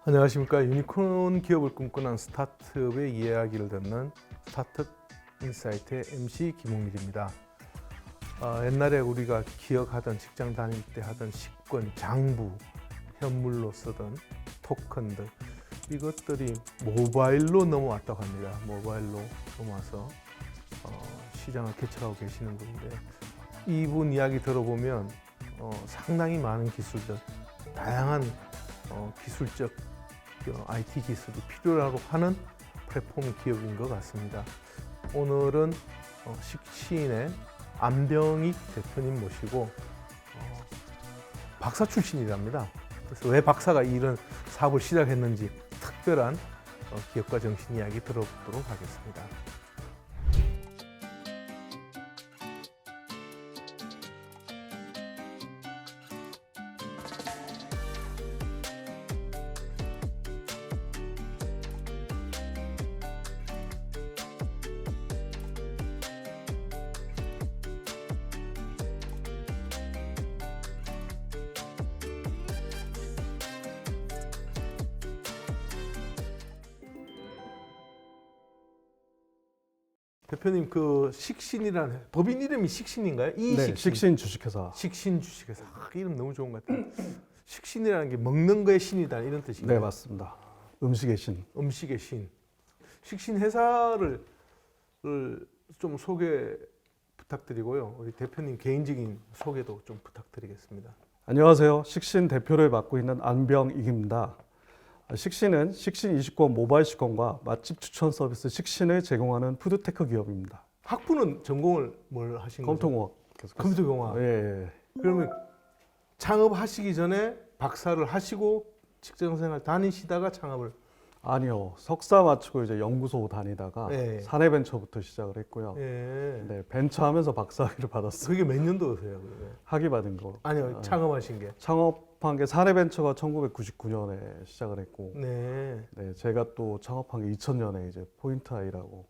안녕하십니까. 유니콘 기업을 꿈꾸는 스타트업의 이야기를 듣는 스타트업 인사이트의 MC 김홍일입니다. 옛날에 우리가 기억하던 직장 다닐 때 하던 식권, 장부, 현물로 쓰던 토큰들, 이것들이 모바일로 넘어왔다고 합니다. 모바일로 넘어와서 시장을 개척하고 계시는 분인데, 이분 이야기 들어보면 상당히 많은 기술들, 다양한 기술적 IT 기술이 필요로 하는 플랫폼 기업인 것 같습니다. 오늘은 식시인의 안병익 대표님 모시고 박사 출신이랍니다. 그래서 왜 박사가 이런 사업을 시작했는지 특별한 기업가 정신 이야기 들어보도록 하겠습니다. 대표님, 그 식신이라는 법인 이름이 식신인가요? 네, 식신 주식회사. 식신 주식회사. 이름 너무 좋은 것 같아요. 식신이라는 게 먹는 거의 신이다, 이런 뜻인가요? 네, 맞습니다. 음식의 신. 음식의 신. 식신 회사를 좀 소개 부탁드리고요. 우리 대표님 개인적인 소개도 좀 부탁드리겠습니다. 안녕하세요. 식신 대표를 맡고 있는 안병익입니다. 식신은 식신 이식권 모바일 식권과 맛집 추천 서비스 식신을 제공하는 푸드테크 기업입니다. 학부는 전공을 뭘 하신 거죠? 컴퓨터공학 계속. 컴퓨터공학. 예. 그러면 창업하시기 전에 박사를 하시고 직장생활 다니시다가 창업을. 아니요. 석사 마치고 이제 연구소 다니다가 예. 사내벤처부터 시작을 했고요. 예. 네, 벤처하면서 박사학위를 받았어요. 그게 몇 년도세요? 그러면? 학위 받은 거. 아니요, 창업하신 게. 창업한 게 사내벤처가 1999년에 시작을 했고, 네. 네, 제가 또 창업한 게 2000년에 이제 포인트 아이라고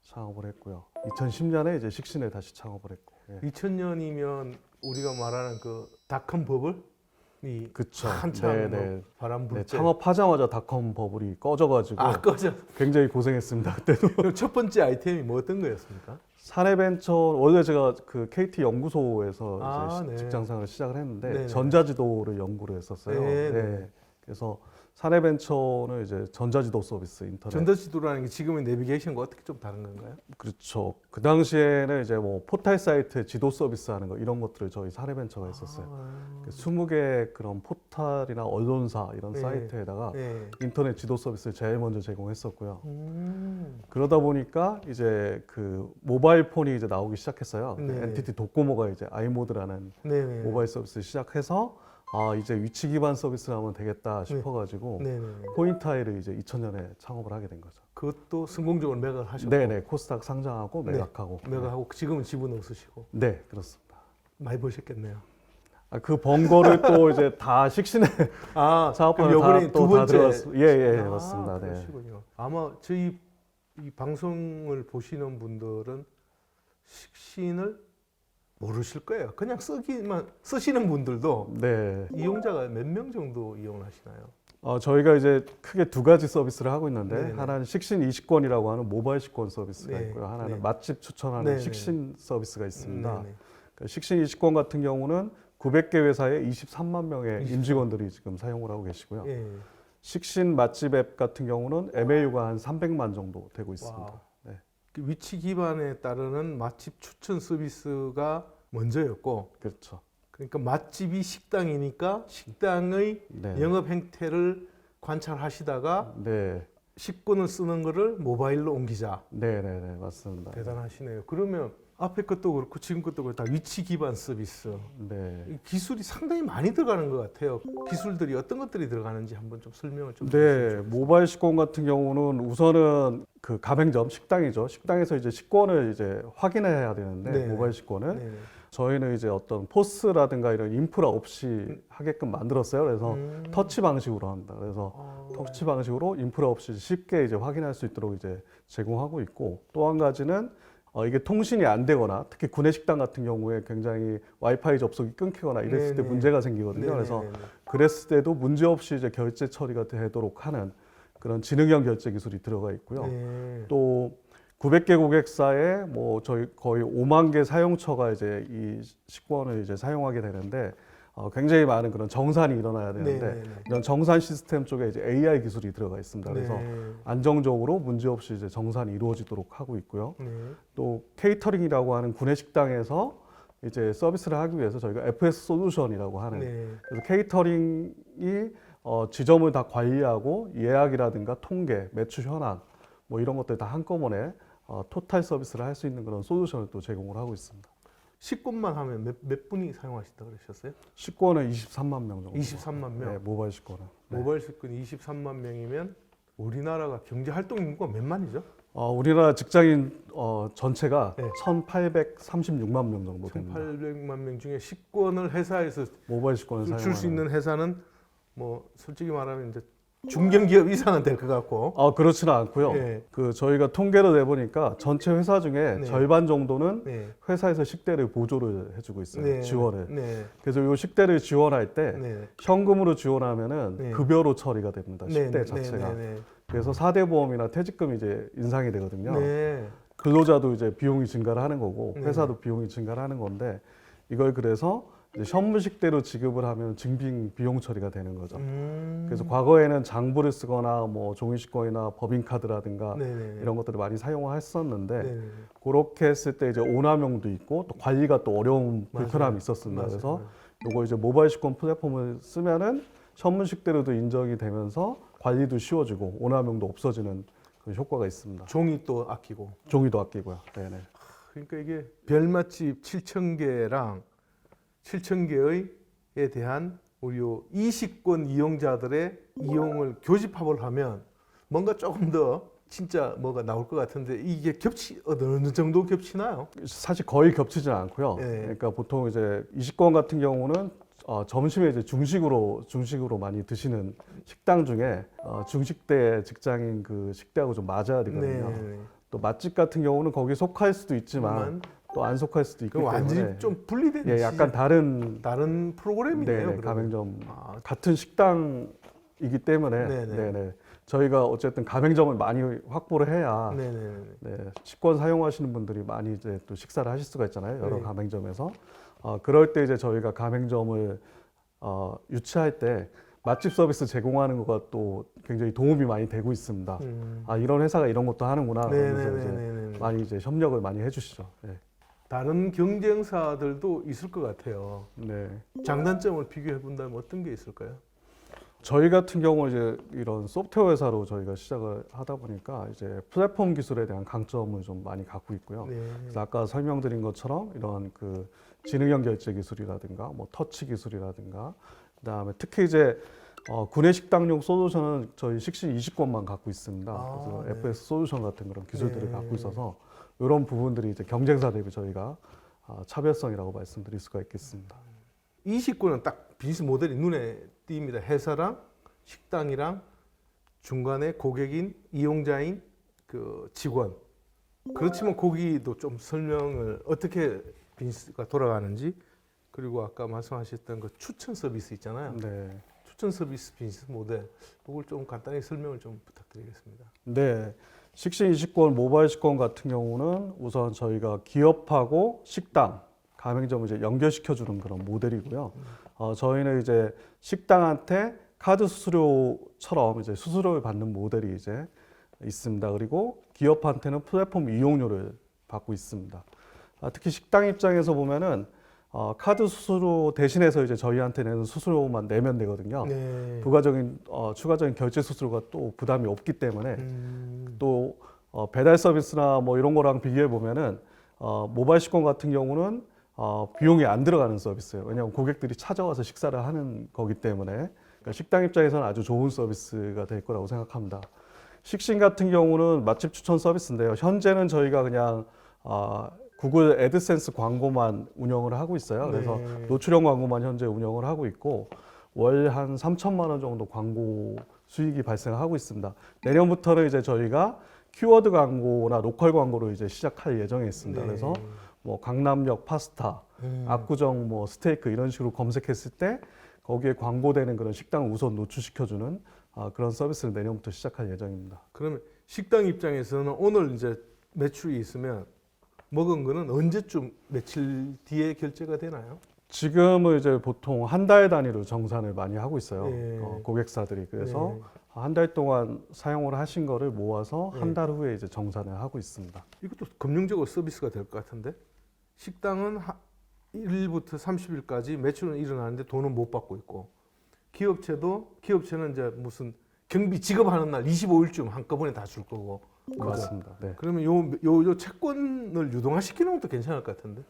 창업을 했고요. 2010년에 이제 식신에 다시 창업을 했고. 예. 2000년이면 우리가 말하는 그 닷컴 버블이 그쵸. 한참 네, 뭐 바람 불 네, 때. 창업하자마자 닷컴 버블이 꺼져가지고 꺼져. 굉장히 고생했습니다. 그때도. 그럼 첫 번째 아이템이 뭐 어떤 거였습니까? 사내벤처 원래 제가 그 KT 연구소에서 이제 네. 직장생활을 시작을 했는데 네네. 전자지도를 연구를 했었어요. 네. 네. 그래서 사내벤처는 이제 전자지도 서비스 인터넷. 전자지도라는 게 지금의 내비게이션과 어떻게 좀 다른 건가요? 그렇죠. 그 당시에는 이제 뭐 포털 사이트 지도 서비스 하는 거 이런 것들을 저희 사내벤처가 했었어요. 20개 그런 포털이나 언론사 이런 네. 사이트에다가 네. 인터넷 지도 서비스를 제일 먼저 제공했었고요. 그러다 보니까 이제 그 모바일 폰이 이제 나오기 시작했어요. 네. NTT 도코모가 이제 아이모드라는 네네. 모바일 서비스를 시작해서 이제 위치 기반 서비스를 하면 되겠다 싶어가지고 네네. 포인트아이를 이제 2000년에 창업을 하게 된 거죠. 그것도 성공적으로 매각을 하셨고. 네네, 코스닥 상장하고 네. 매각하고. 매각하고 지금은 지분 없으시고. 네, 그렇습니다. 많이 버셨겠네요. 그 번 거를 또 이제 다 식신에 사업하는 요번에 두 번째. 들어갔습니다. 예, 맞습니다. 네. 그러시군요. 아마 저희 이 방송을 보시는 분들은 식신을 모르실 거예요. 그냥 쓰시는 분들도 네. 이용자가 몇 명 정도 이용을 하시나요? 저희가 이제 크게 두 가지 서비스를 하고 있는데 네네. 하나는 식신 이식권이라고 하는 모바일 식권 서비스가 네. 있고요. 하나는 네. 맛집 추천하는 네네. 식신 서비스가 있습니다. 네네. 그 식신 이식권 같은 경우는 900개 회사에 23만 명의 임직원들이 지금 사용을 하고 계시고요. 예. 식신 맛집 앱 같은 경우는 MAU가 한 300만 정도 되고 있습니다. 와우. 네. 그 위치 기반에 따르는 맛집 추천 서비스가 먼저였고, 그렇죠. 그러니까 맛집이 식당이니까 식당의 네. 영업 행태를 관찰하시다가 네. 식권을 쓰는 거를 모바일로 옮기자. 네, 맞습니다. 대단하시네요. 그러면 앞에 것도 그렇고 지금 것도 그렇고 다 위치 기반 서비스. 네. 이 기술이 상당히 많이 들어가는 것 같아요. 기술들이 어떤 것들이 들어가는지 한번 좀 설명을 좀 네, 해주시면 모바일 식권 같은 경우는 우선은 그 가맹점 식당이죠. 식당에서 이제 식권을 이제 확인해야 되는데 네. 모바일 식권을 네네. 저희는 이제 어떤 포스라든가 이런 인프라 없이 하게끔 만들었어요. 그래서 터치 방식으로 합니다. 그래서 터치 방식으로 인프라 없이 쉽게 이제 확인할 수 있도록 이제 제공하고 있고, 또 한 가지는 이게 통신이 안 되거나 특히 구내식당 같은 경우에 굉장히 와이파이 접속이 끊기거나 이랬을 때 네네. 문제가 생기거든요. 네네네네. 그래서 그랬을 때도 문제없이 이제 결제 처리가 되도록 하는 그런 지능형 결제 기술이 들어가 있고요. 네. 또 900개 고객사에 뭐 저희 거의 5만 개 사용처가 이제 이 식권을 이제 사용하게 되는데 굉장히 많은 그런 정산이 일어나야 되는데 네, 네, 이런 정산 시스템 쪽에 이제 AI 기술이 들어가 있습니다. 그래서 네. 안정적으로 문제없이 이제 정산이 이루어지도록 하고 있고요. 네. 또 케이터링이라고 하는 구내 식당에서 이제 서비스를 하기 위해서 저희가 FS 솔루션이라고 하는 네. 그래서 케이터링이 지점을 다 관리하고 예약이라든가 통계, 매출 현황 뭐 이런 것들 다 한꺼번에 토탈 서비스를 할 수 있는 그런 솔루션을 또 제공을 하고 있습니다. 식권만 하면 몇 분이 사용하신다 그러셨어요? 식권은 23만 명 정도. 23만 명. 네, 모바일 식권은. 네. 모바일 식권이 23만 명이면 우리나라가 경제 활동 인구가 몇 만이죠? 우리나라 직장인 전체가 네. 1,836만 명 정도 됩니다. 1,800만 명 중에 식권을 회사에서 모바일 식권을 줄 수 사용하는. 있는 회사는 뭐 솔직히 말하면 이제 중견기업 이상은 될 것 같고. 그렇지는 않고요. 네. 그 저희가 통계를 내보니까 전체 회사 중에 네. 절반 정도는 네. 회사에서 식대를 보조를 해주고 있어요. 네. 지원을. 네. 그래서 이 식대를 지원할 때 네. 현금으로 지원하면은 네. 급여로 처리가 됩니다. 식대 네. 자체가. 네. 그래서 4대 보험이나 퇴직금이 이제 인상이 되거든요. 네. 근로자도 이제 비용이 증가를 하는 거고 네. 회사도 비용이 증가를 하는 건데 이걸 그래서 이제 현무식대로 지급을 하면 증빙 비용 처리가 되는 거죠. 그래서 과거에는 장부를 쓰거나 뭐 종이식권이나 법인카드라든가 네네. 이런 것들을 많이 사용했었는데 네네. 그렇게 했을 때 이제 오남용도 있고 또 관리가 또 어려운 맞아요. 불편함이 있었습니다. 맞아요. 그래서 요거 이제 모바일 식권 플랫폼을 쓰면은 현문식대로도 인정이 되면서 관리도 쉬워지고 오남용도 없어지는 그런 효과가 있습니다. 종이 또 아끼고. 종이도 아끼고요. 네네. 그러니까 이게 별맛집 7,000개랑 7,000개에 대한 우리 요 이식권 이용자들의 이용을 교집합을 하면 뭔가 조금 더 진짜 뭐가 나올 것 같은데 이게 어느 정도 겹치나요? 사실 거의 겹치지 않고요. 네. 그러니까 보통 이제 이식권 같은 경우는 점심에 이제 중식으로 많이 드시는 식당 중에 중식대 직장인 그 식대하고 좀 맞아야 되거든요. 네. 또 맛집 같은 경우는 거기 속할 수도 있지만 또 안 속할 수도 있기 그럼 때문에 완전히 좀 분리된 예, 약간 다른 프로그램이네요. 네네, 그러면. 가맹점 아, 같은 식당이기 때문에 네네. 네네. 저희가 어쨌든 가맹점을 많이 확보를 해야 네네. 네, 식권 사용하시는 분들이 많이 이제 또 식사를 하실 수가 있잖아요. 여러 네. 가맹점에서. 그럴 때 이제 저희가 가맹점을 유치할 때 맛집 서비스 제공하는 거가 또 굉장히 도움이 많이 되고 있습니다. 이런 회사가 이런 것도 하는구나. 그러면서 이제 네네네. 많이 이제 협력을 많이 해주시죠. 네. 다른 경쟁사들도 있을 것 같아요. 네. 장단점을 비교해 본다면 어떤 게 있을까요? 저희 같은 경우 이제 이런 소프트웨어 회사로 저희가 시작을 하다 보니까 이제 플랫폼 기술에 대한 강점을 좀 많이 갖고 있고요. 네. 그래서 아까 설명드린 것처럼 이런 그 지능형 결제 기술이라든가 뭐 터치 기술이라든가 그다음에 특히 이제 구내 식당용 솔루션은 저희 식신 20권만 갖고 있습니다. 그래서 네. FS 솔루션 같은 그런 기술들을 네. 갖고 있어서 이런 부분들이 이제 경쟁사 대비 저희가 차별성이라고 말씀드릴 수가 있겠습니다. 이 식구는 딱 비즈니스 모델이 눈에 띕니다. 회사랑 식당이랑 중간에 고객인 이용자인 그 직원. 그렇지만 거기도 좀 설명을 어떻게 비즈니스가 돌아가는지 그리고 아까 말씀하셨던 그 추천 서비스 있잖아요. 네. 추천 서비스 비즈니스 모델 그걸 좀 간단히 설명을 좀 부탁드리겠습니다. 네. 식신 20권 모바일 식권 같은 경우는 우선 저희가 기업하고 식당 가맹점을 이제 연결시켜주는 그런 모델이고요. 저희는 이제 식당한테 카드 수수료처럼 이제 수수료를 받는 모델이 이제 있습니다. 그리고 기업한테는 플랫폼 이용료를 받고 있습니다. 특히 식당 입장에서 보면은 카드 수수료 대신해서 이제 저희한테 내는 수수료만 내면 되거든요. 네. 부가적인 추가적인 결제 수수료가 또 부담이 없기 때문에 또 배달 서비스나 뭐 이런 거랑 비교해 보면은 모바일 식권 같은 경우는 비용이 안 들어가는 서비스예요. 왜냐하면 고객들이 찾아와서 식사를 하는 거기 때문에 그러니까 식당 입장에서는 아주 좋은 서비스가 될 거라고 생각합니다. 식신 같은 경우는 맛집 추천 서비스인데요. 현재는 저희가 그냥 구글 애드센스 광고만 운영을 하고 있어요. 그래서 네. 노출형 광고만 현재 운영을 하고 있고 월 한 3천만 원 정도 광고 수익이 발생하고 있습니다. 내년부터는 이제 저희가 키워드 광고나 로컬 광고로 이제 시작할 예정에 있습니다. 네. 그래서 뭐 강남역 파스타, 압구정 뭐 스테이크 이런 식으로 검색했을 때 거기에 광고되는 그런 식당을 우선 노출시켜주는 그런 서비스를 내년부터 시작할 예정입니다. 그러면 식당 입장에서는 오늘 이제 매출이 있으면 먹은 거는 언제쯤 며칠 뒤에 결제가 되나요? 지금은 이제 보통 한 달 단위로 정산을 많이 하고 있어요. 예. 고객사들이. 그래서 네. 한 달 동안 사용을 하신 거를 모아서 네. 한 달 후에 이제 정산을 하고 있습니다. 이것도 금융적으로 서비스가 될 것 같은데 식당은 1일부터 30일까지 매출은 일어나는데 돈은 못 받고 있고 기업체는 이제 무슨 경비 지급하는 날 25일쯤 한꺼번에 다 줄 거고 그죠? 맞습니다. 네. 그러면 요 채권을 유동화시키는 것도 괜찮을 것 같은데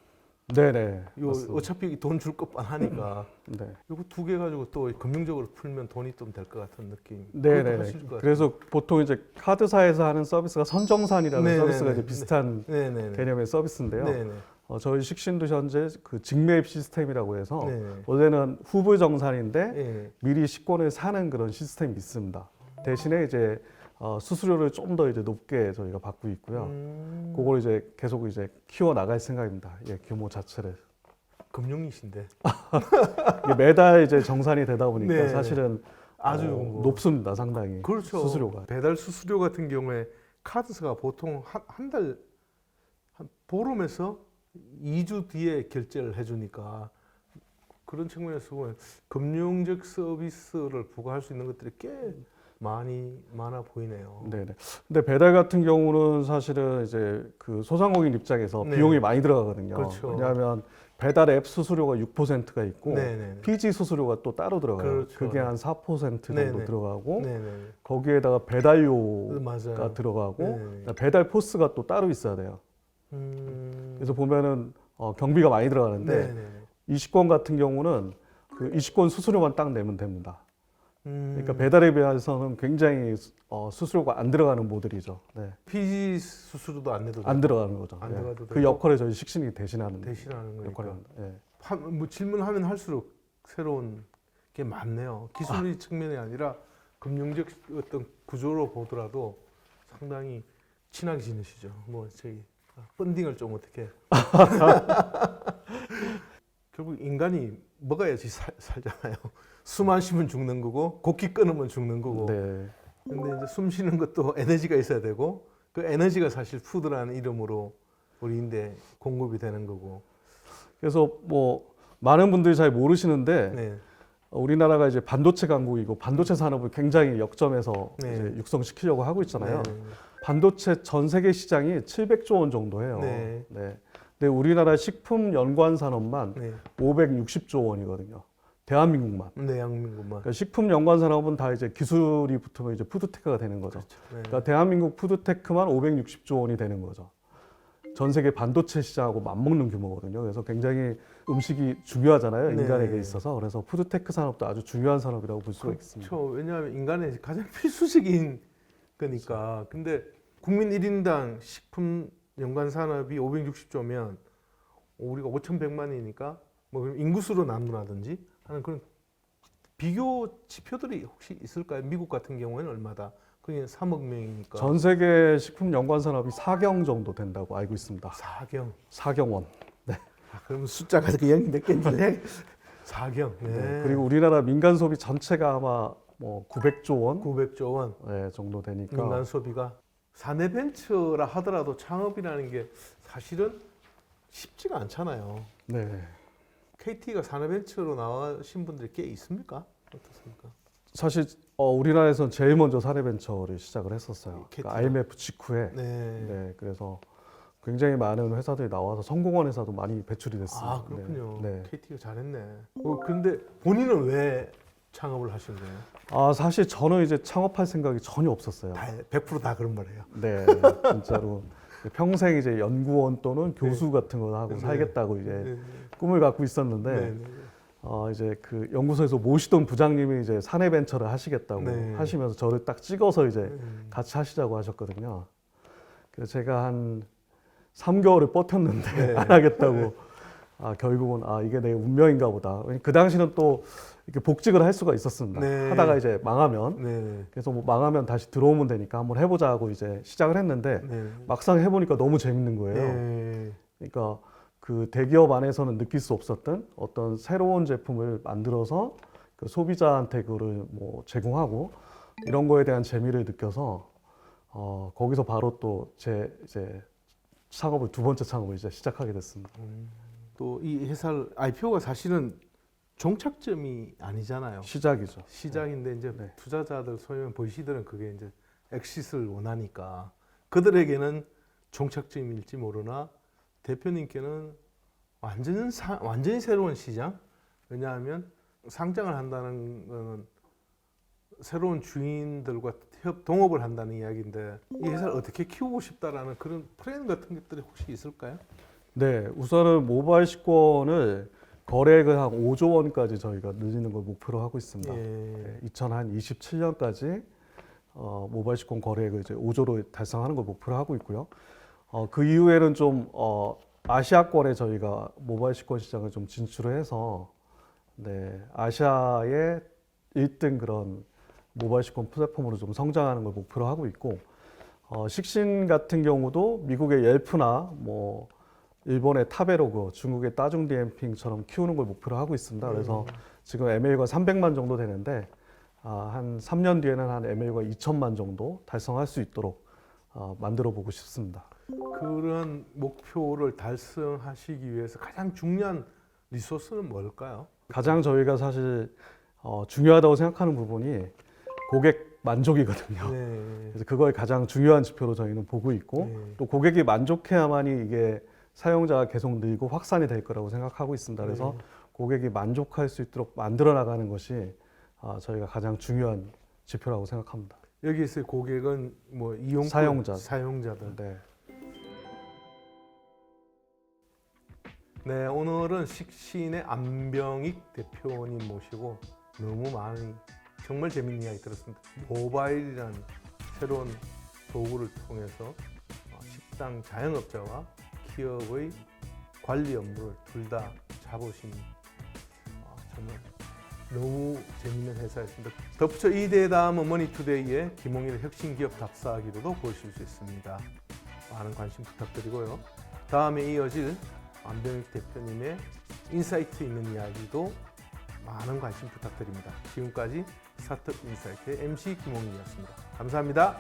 네네. 요 맞습니다. 어차피 돈 줄 것만 하니까 네. 요거 두 개 가지고 또 금융적으로 풀면 돈이 좀 될 것 같은 느낌. 네네. 그것도 하실 것 같아요. 그래서 보통 이제 카드사에서 하는 서비스가 선정산이라는 네네네. 서비스가 이제 비슷한 네네네. 개념의 서비스인데요. 네네. 저희 식신도 현재 그 직매입 시스템이라고 해서 네네. 원래는 후불 정산인데 예. 미리 식권을 사는 그런 시스템이 있습니다. 대신에 이제 수수료를 좀 더 이제 높게 저희가 받고 있고요. 그걸 이제 계속 이제 키워 나갈 생각입니다. 예, 규모 자체를. 금융이신데 이게 매달 이제 정산이 되다 보니까 네. 사실은 아주 높습니다, 상당히. 그렇죠. 수수료가. 배달 수수료 같은 경우에 카드사가 보통 한 달 한 보름에서 2주 뒤에 결제를 해주니까 그런 측면에서 보면 금융적 서비스를 부과할 수 있는 것들이 꽤 많아 보이네요. 네네. 근데 배달 같은 경우는 사실은 이제 그 소상공인 입장에서 네. 비용이 많이 들어가거든요. 그렇죠. 왜냐하면 배달 앱 수수료가 6%가 있고 네네. PG 수수료가 또 따로 들어가요. 그렇죠. 그게 한 4% 정도 네네. 들어가고 네네. 거기에다가 배달료가 맞아요. 들어가고 네네. 배달 포스가 또 따로 있어야 돼요. 그래서 보면은 경비가 많이 들어가는데 네네. 이식권 같은 경우는 그 이식권 수수료만 딱 내면 됩니다. 그러니까 음. 배달에 비해서는 굉장히 수수료가 안 들어가는 모델이죠. 네. PG 수수료도 안 내도 안 들어가는 거죠. 안 예. 들어가도 그 되고. 역할을 저희 식신이 대신하는 대신하는 거니까. 역할을 합니다. 예. 뭐 질문하면 할수록 새로운 게 많네요. 기술의 측면이 아니라 금융적 어떤 구조로 보더라도 상당히 친하게 지내시죠. 뭐 저기 펀딩을 좀 어떻게 결국 인간이 먹어야지 살잖아요. 숨 안 쉬면 죽는 거고 곡기 끊으면 죽는 거고. 네. 근데 이제 숨 쉬는 것도 에너지가 있어야 되고 그 에너지가 사실 푸드라는 이름으로 우리인데 공급이 되는 거고. 그래서 뭐 많은 분들이 잘 모르시는데 네. 우리나라가 이제 반도체 강국이고 반도체 산업을 굉장히 역점에서 네. 이제 육성시키려고 하고 있잖아요. 네. 반도체 전 세계 시장이 700조 원 정도 해요. 네. 네. 근데 우리나라 식품 연관 산업만 네. 560조 원이거든요. 대한민국만. 대한민국만. 그러니까 식품 연관 산업은 다 이제 기술이 붙으면 이제 푸드테크가 되는 거죠. 네. 그러니까 대한민국 푸드테크만 560조 원이 되는 거죠. 전 세계 반도체 시장하고 맞먹는 규모거든요. 그래서 굉장히 음식이 중요하잖아요. 네. 인간에게 있어서. 그래서 푸드테크 산업도 아주 중요한 산업이라고 볼 수가 있습니다. 그렇죠. 왜냐하면 인간의 가장 필수적인 거니까. 근데 국민 1인당 식품 연관 산업이 560조면 우리가 5,100만이니까 뭐 그럼 인구수로 나누라든지 하는 그런 비교 지표들이 혹시 있을까요? 미국 같은 경우에는 얼마다? 그게 3억 명이니까. 전 세계 식품 연관 산업이 4경 정도 된다고 알고 있습니다. 4경. 4경 원. 그러면 숫자가 그 영이 몇 개인데 4경. 네. 네. 그리고 우리나라 민간 소비 전체가 아마 뭐 900조 원 900조 원. 네, 정도 되니까 민간 소비가 사내 벤처라 하더라도 창업이라는 게 사실은 쉽지가 않잖아요. 네. KT가 사내 벤처로 나오신 분들이 꽤 있습니까? 어떻습니까? 사실 우리나라에서는 제일 먼저 사례벤처를 시작을 했었어요. KT 가? 그러니까 IMF 직후에. 네. 네, 그래서 굉장히 많은 회사들이 나와서 성공한 회사도 많이 배출이 됐습니다. 아 그렇군요. 네. KT가 잘했네. 근데 본인은 왜 창업을 하신 거예요? 아 사실 저는 이제 창업할 생각이 전혀 없었어요. 100%다 그런 말이에요. 네, 진짜로 평생 이제 연구원 또는 교수 같은 거 하고 네. 살겠다고 이제 네. 꿈을 갖고 있었는데 네. 네. 이제 그 연구소에서 모시던 부장님이 이제 사내 벤처를 하시겠다고 네. 하시면서 저를 딱 찍어서 이제 네. 같이 하시자고 하셨거든요. 그래서 제가 한 3개월을 버텼는데 네. 안 하겠다고. 결국은 이게 내 운명인가 보다. 그 당시는 또 이렇게 복직을 할 수가 있었습니다. 네. 하다가 이제 망하면 네. 그래서 뭐 망하면 다시 들어오면 되니까 한번 해보자 하고 이제 시작을 했는데 네. 막상 해보니까 너무 재밌는 거예요. 네. 그러니까 그 대기업 안에서는 느낄 수 없었던 어떤 새로운 제품을 만들어서 그 소비자한테 그거를 뭐 제공하고 이런 거에 대한 재미를 느껴서 거기서 바로 또 제 이제 창업을 두 번째 창업을 이제 시작하게 됐습니다. 또 이 회사 IPO가 사실은 종착점이 아니잖아요. 시작이죠. 시작인데 이제 네. 투자자들 소위 말하는 VC들은 그게 이제 엑시스를 원하니까 그들에게는 종착점일지 모르나 대표님께는 완전히 새로운 시장. 왜냐하면 상장을 한다는 거는 새로운 주인들과 동업을 한다는 이야기인데 이 회사를 어떻게 키우고 싶다라는 그런 플랜 같은 것들이 혹시 있을까요? 네, 우선은 모바일 시권을 거래액을 한 5조 원까지 저희가 늘리는 걸 목표로 하고 있습니다. 예. 2027년까지 모바일 시권 거래액을 이제 5조로 달성하는 걸 목표로 하고 있고요. 그 이후에는 좀 아시아권에 저희가 모바일 시권 시장을 좀 진출을 해서 네, 아시아의 1등 그런 모바일 시권 플랫폼으로 좀 성장하는 걸 목표로 하고 있고 식신 같은 경우도 미국의 옐프나 뭐 일본의 타베로그, 중국의 따중디엠핑처럼 키우는 걸 목표로 하고 있습니다. 그래서 지금 MAU가 300만 정도 되는데 한 3년 뒤에는 한 MAU가 2천만 정도 달성할 수 있도록 만들어 보고 싶습니다. 그런 목표를 달성하시기 위해서 가장 중요한 리소스는 뭘까요? 가장 저희가 사실 중요하다고 생각하는 부분이 고객 만족이거든요. 네. 그래서 그걸 가장 중요한 지표로 저희는 보고 있고 네. 또 고객이 만족해야만이 이게 사용자가 계속 늘고 확산이 될 거라고 생각하고 있습니다. 그래서 고객이 만족할 수 있도록 만들어 나가는 것이 저희가 가장 중요한 지표라고 생각합니다. 여기서의 고객은 뭐 사용자들. 네. 네, 오늘은 식신의 안병익 대표님 모시고 너무 많이 정말 재밌는 이야기 들었습니다. 모바일이라는 새로운 도구를 통해서 식당 자영업자와 기업의 관리 업무를 둘 다 잡으신 정말 너무 재밌는 회사였습니다. 덧붙여 이 대담은 머니투데이의 김홍일 혁신기업 답사기로도 보실 수 있습니다. 많은 관심 부탁드리고요. 다음에 이어질 안병익 대표님의 인사이트 있는 이야기도 많은 관심 부탁드립니다. 지금까지 스타트업 인사이트의 MC 김홍일이었습니다. 감사합니다.